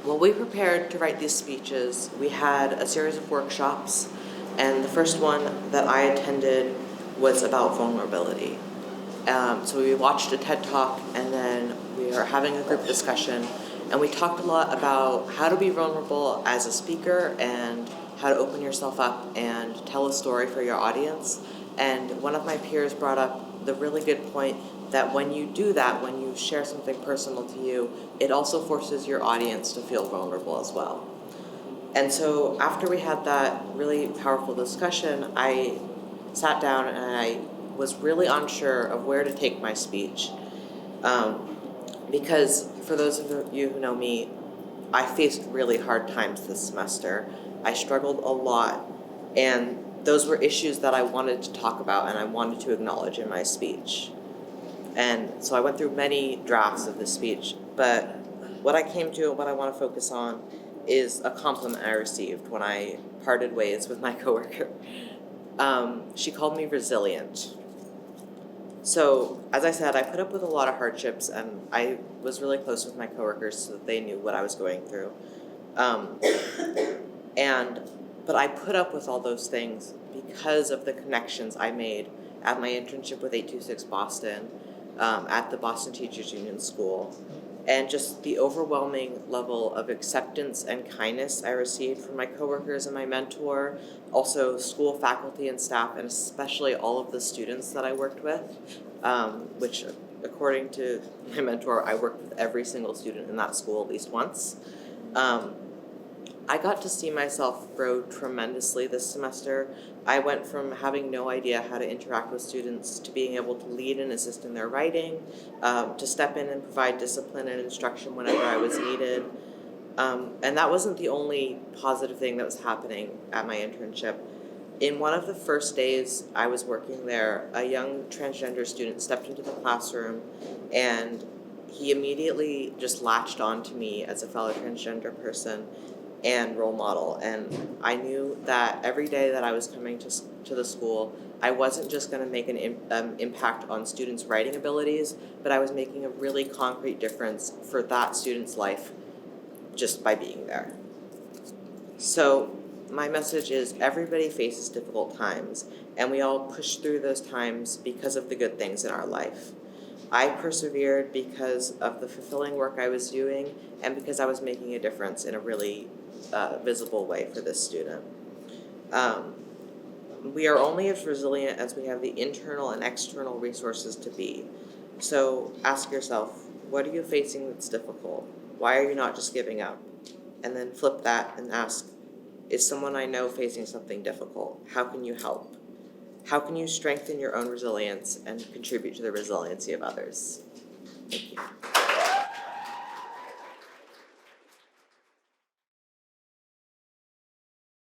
Well, we prepared to write these speeches. We had a series of workshops, and the first one that I attended was about vulnerability. So we watched a TED Talk, and then we were having a group discussion, and we talked a lot about how to be vulnerable as a speaker and how to open yourself up and tell a story for your audience. And one of my peers brought up the really good point that when you do that, when you share something personal to you, it also forces your audience to feel vulnerable as well. And so after we had that really powerful discussion, I sat down and I was really unsure of where to take my speech. Because for those of you who know me, I faced really hard times this semester. I struggled a lot, and those were issues that I wanted to talk about and I wanted to acknowledge in my speech. And so I went through many drafts of this speech, but what I came to and what I want to focus on is a compliment I received when I parted ways with my coworker. She called me resilient. So, as I said, I put up with a lot of hardships, and I was really close with my coworkers so that they knew what I was going through. But I put up with all those things because of the connections I made at my internship with 826 Boston, at the Boston Teachers Union School, and just the overwhelming level of acceptance and kindness I received from my coworkers and my mentor, also school faculty and staff, and especially all of the students that I worked with, which according to my mentor, I worked with every single student in that school at least once. I got to see myself grow tremendously this semester. I went from having no idea how to interact with students to being able to lead and assist in their writing, to step in and provide discipline and instruction whenever I was needed. And that wasn't the only positive thing that was happening at my internship. In one of the first days I was working there, a young transgender student stepped into the classroom, and he immediately just latched on to me as a fellow transgender person and role model. And I knew that every day that I was coming to the school, I wasn't just going to make an impact on students' writing abilities, but I was making a really concrete difference for that student's life just by being there. So my message is everybody faces difficult times, and we all push through those times because of the good things in our life. I persevered because of the fulfilling work I was doing and because I was making a difference in a really visible way for this student. We are only as resilient as we have the internal and external resources to be. So ask yourself, what are you facing that's difficult? Why are you not just giving up? And then flip that and ask, is someone I know facing something difficult? How can you help? How can you strengthen your own resilience and contribute to the resiliency of others? Thank you.